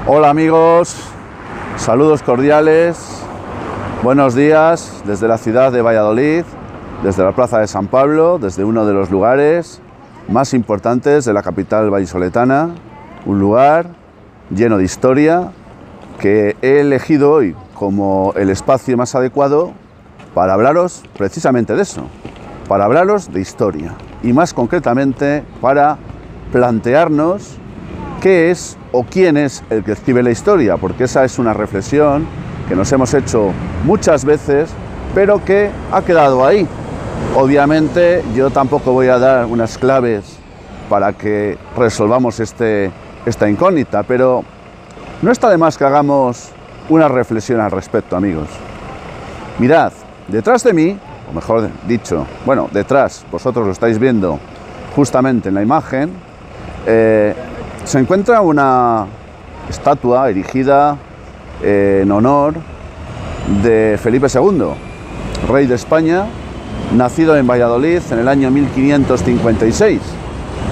Hola amigos, saludos cordiales, buenos días desde la ciudad de Valladolid, desde la plaza de San Pablo, desde uno de los lugares más importantes de la capital vallisoletana, un lugar lleno de historia que he elegido hoy como el espacio más adecuado para hablaros precisamente de eso, para hablaros de historia y más concretamente para plantearnos qué es o quién es el que escribe la historia, porque esa es una reflexión que nos hemos hecho muchas veces, pero que ha quedado ahí. Obviamente yo tampoco voy a dar unas claves para que resolvamos esta incógnita, pero no está de más que hagamos una reflexión al respecto, amigos. Mirad, detrás de mí, o mejor dicho, bueno, detrás, vosotros lo estáis viendo justamente en la imagen, se encuentra una estatua erigida en honor de Felipe II, rey de España, nacido en Valladolid en el año 1556.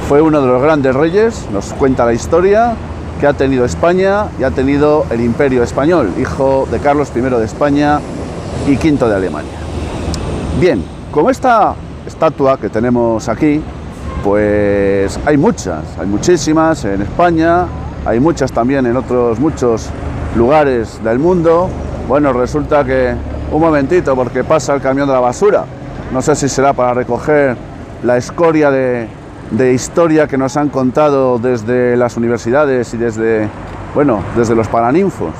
Fue uno de los grandes reyes, nos cuenta la historia, que ha tenido España y ha tenido el Imperio Español, hijo de Carlos I de España y V de Alemania. Bien, como esta estatua que tenemos aquí, pues hay muchísimas en España, hay muchas también en otros muchos lugares del mundo. Bueno, resulta que, un momentito, porque pasa el camión de la basura, no sé si será para recoger la escoria de historia que nos han contado desde las universidades y desde los paraninfos.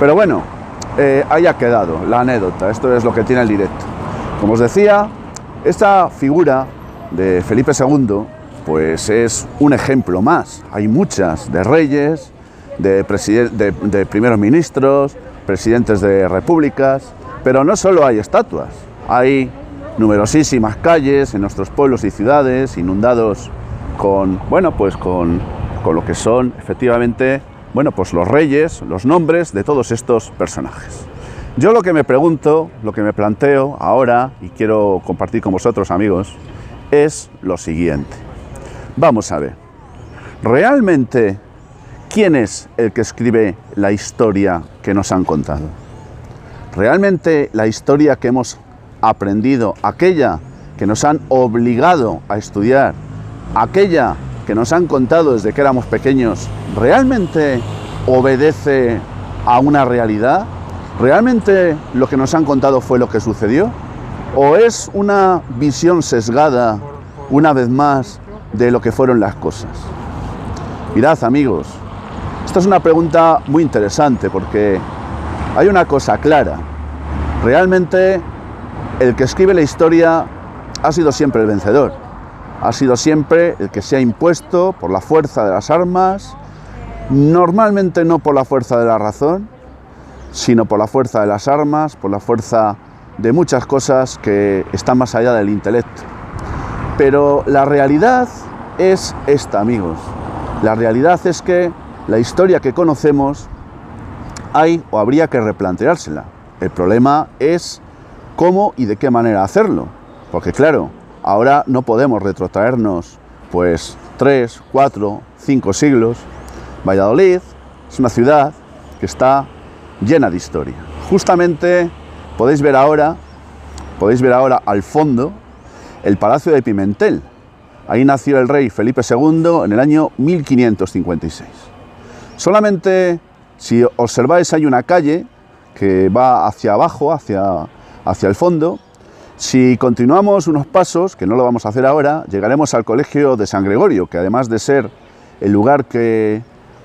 Pero bueno, ahí ha quedado la anécdota, esto es lo que tiene el directo. Como os decía, esta figura de Felipe II, pues es un ejemplo más. Hay muchas de reyes, de primeros ministros, presidentes de repúblicas, pero no solo hay estatuas, hay numerosísimas calles en nuestros pueblos y ciudades inundados con lo que son efectivamente, pues los reyes, los nombres de todos estos personajes. Yo lo que me pregunto, lo que me planteo ahora, y quiero compartir con vosotros, amigos, es lo siguiente. Vamos a ver, ¿realmente quién es el que escribe la historia que nos han contado? ¿Realmente la historia que hemos aprendido, aquella que nos han obligado a estudiar, aquella que nos han contado desde que éramos pequeños, realmente obedece a una realidad? ¿Realmente lo que nos han contado fue lo que sucedió? ¿O es una visión sesgada, una vez más, de lo que fueron las cosas? Mirad, amigos, esta es una pregunta muy interesante porque hay una cosa clara. Realmente el que escribe la historia ha sido siempre el vencedor. Ha sido siempre el que se ha impuesto por la fuerza de las armas, normalmente no por la fuerza de la razón, sino por la fuerza de las armas, por la fuerza de muchas cosas que están más allá del intelecto. Pero la realidad es esta, amigos. La realidad es que la historia que conocemos hay o habría que replanteársela. El problema es cómo y de qué manera hacerlo. Porque claro, ahora no podemos retrotraernos 3, 4, 5 siglos. Valladolid es una ciudad que está llena de historia. Justamente podéis ver ahora al fondo el Palacio de Pimentel. Ahí nació el rey Felipe II en el año 1556. Solamente si observáis hay una calle que va hacia abajo, hacia el fondo. Si continuamos unos pasos, que no lo vamos a hacer ahora, llegaremos al Colegio de San Gregorio, que además de ser el lugar que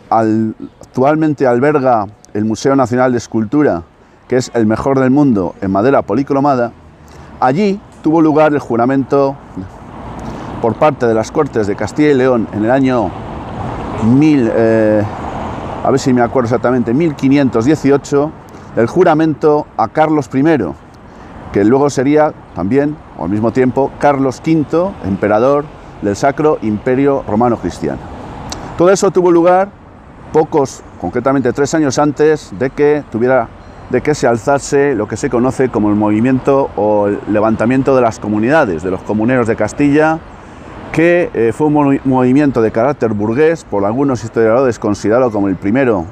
actualmente alberga el Museo Nacional de Escultura, que es el mejor del mundo en madera policromada, allí tuvo lugar el juramento por parte de las Cortes de Castilla y León en el año 1518, el juramento a Carlos I, que luego sería también, o al mismo tiempo, Carlos V, emperador del Sacro Imperio Romano Cristiano. Todo eso tuvo lugar concretamente 3 años antes de que se alzase lo que se conoce como el movimiento o el levantamiento de las comunidades, de los comuneros de Castilla, que fue un movimiento de carácter burgués, por algunos historiadores considerado como el primero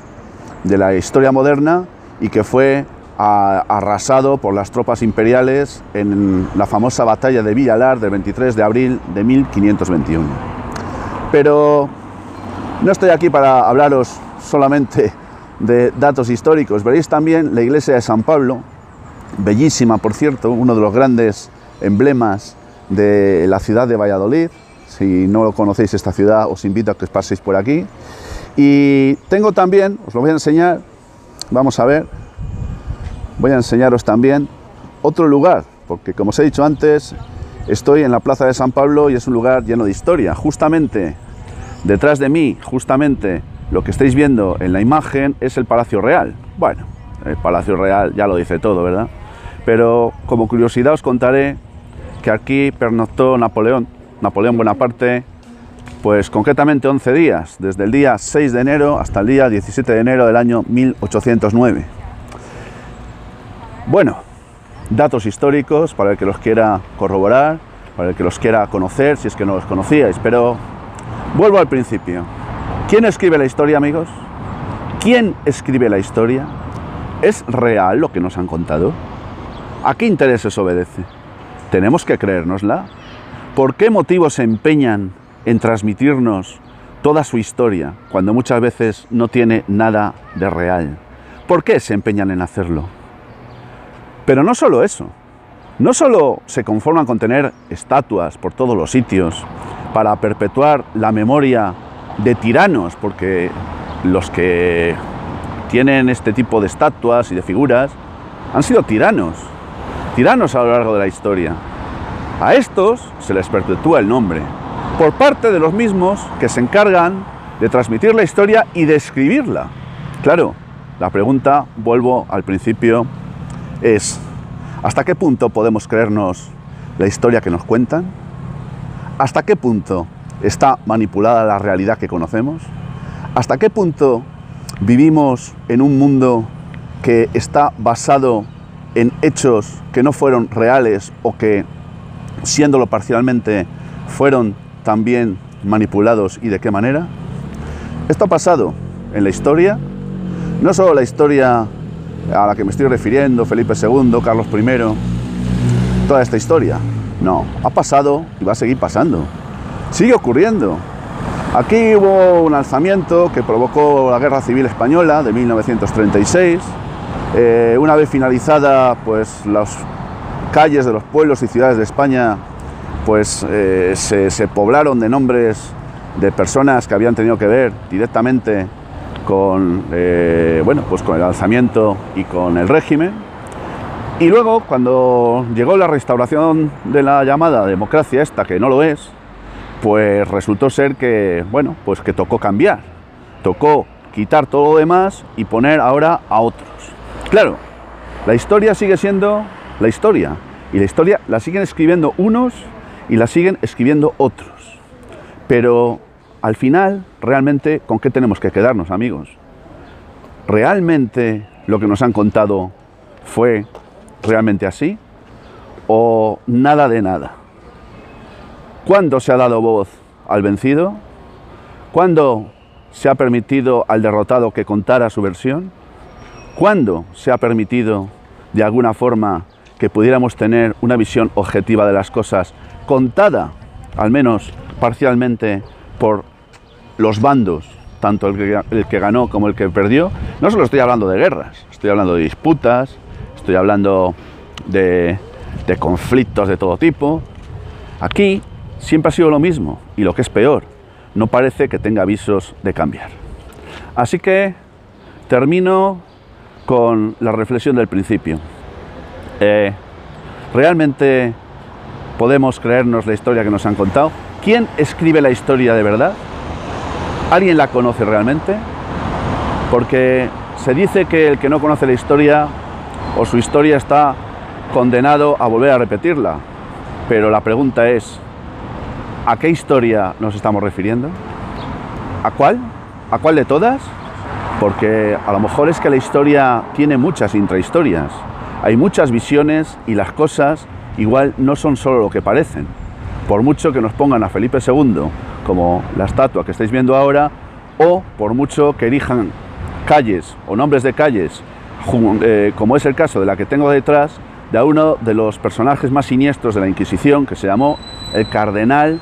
de la historia moderna y que fue arrasado por las tropas imperiales en la famosa batalla de Villalar del 23 de abril de 1521. Pero no estoy aquí para hablaros solamente de datos históricos. Veréis también la iglesia de San Pablo, bellísima por cierto, uno de los grandes emblemas de la ciudad de Valladolid. Si no conocéis esta ciudad, os invito a que os paséis por aquí. Y tengo también, os lo voy a enseñar, vamos a ver, voy a enseñaros también otro lugar, porque como os he dicho antes, estoy en la plaza de San Pablo y es un lugar lleno de historia. Justamente detrás de mí, justamente lo que estáis viendo en la imagen es el Palacio Real. Bueno, el Palacio Real ya lo dice todo, ¿verdad? Pero como curiosidad os contaré que aquí pernoctó Napoleón Bonaparte, pues concretamente 11 días, desde el día 6 de enero hasta el día 17 de enero del año 1809. Bueno, datos históricos para el que los quiera corroborar, para el que los quiera conocer, si es que no los conocíais, pero vuelvo al principio. ¿Quién escribe la historia, amigos? ¿Quién escribe la historia? ¿Es real lo que nos han contado? ¿A qué intereses obedece? ¿Tenemos que creérnosla? ¿Por qué motivos se empeñan en transmitirnos toda su historia cuando muchas veces no tiene nada de real? ¿Por qué se empeñan en hacerlo? Pero no solo eso, no solo se conforman con tener estatuas por todos los sitios para perpetuar la memoria de tiranos, porque los que tienen este tipo de estatuas y de figuras han sido tiranos a lo largo de la historia. A estos se les perpetúa el nombre, por parte de los mismos que se encargan de transmitir la historia y de escribirla. Claro, la pregunta, vuelvo al principio, es: ¿hasta qué punto podemos creernos la historia que nos cuentan? ¿Hasta qué punto está manipulada la realidad que conocemos? ¿Hasta qué punto vivimos en un mundo que está basado en hechos que no fueron reales o que, siéndolo parcialmente, fueron también manipulados, y de qué manera? Esto ha pasado en la historia, no solo la historia a la que me estoy refiriendo, Felipe II, Carlos I, toda esta historia. No, ha pasado y va a seguir pasando. Sigue ocurriendo. Aquí hubo un alzamiento que provocó la Guerra Civil Española de 1936. Una vez finalizada, pues las calles de los pueblos y ciudades de España pues se poblaron de nombres de personas que habían tenido que ver directamente con, pues con el alzamiento y con el régimen. Y luego, cuando llegó la restauración de la llamada democracia esta, que no lo es, pues resultó ser que, bueno, pues que tocó cambiar, tocó quitar todo lo demás y poner ahora a otros. Claro, la historia sigue siendo la historia, y la historia la siguen escribiendo unos y la siguen escribiendo otros. Pero al final, realmente, ¿con qué tenemos que quedarnos, amigos? ¿Realmente lo que nos han contado fue realmente así? ¿O nada de nada? ¿Cuándo se ha dado voz al vencido? ¿Cuándo se ha permitido al derrotado que contara su versión? ¿Cuándo se ha permitido, de alguna forma, que pudiéramos tener una visión objetiva de las cosas, contada, al menos parcialmente, por los bandos, tanto el que ganó como el que perdió? No solo estoy hablando de guerras, estoy hablando de disputas, estoy hablando de conflictos de todo tipo. Aquí siempre ha sido lo mismo, y lo que es peor, no parece que tenga visos de cambiar. Así que termino con la reflexión del principio. ¿Realmente podemos creernos la historia que nos han contado? ¿Quién escribe la historia de verdad? ¿Alguien la conoce realmente? Porque se dice que el que no conoce la historia, o su historia, está condenado a volver a repetirla. Pero la pregunta es, ¿a qué historia nos estamos refiriendo? ¿A cuál? ¿A cuál de todas? Porque a lo mejor es que la historia tiene muchas intrahistorias. Hay muchas visiones y las cosas igual no son solo lo que parecen. Por mucho que nos pongan a Felipe II como la estatua que estáis viendo ahora, o por mucho que erijan calles o nombres de calles, como es el caso de la que tengo detrás, de uno de los personajes más siniestros de la Inquisición, que se llamó el Cardenal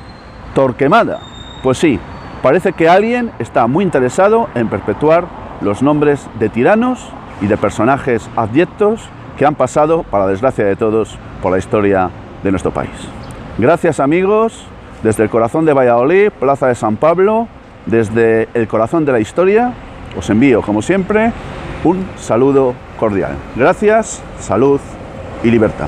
Torquemada. Pues sí, parece que alguien está muy interesado en perpetuar los nombres de tiranos y de personajes abyectos que han pasado, para desgracia de todos, por la historia de nuestro país. Gracias, amigos, desde el corazón de Valladolid, Plaza de San Pablo, desde el corazón de la historia, os envío, como siempre, un saludo cordial. Gracias, salud y libertad.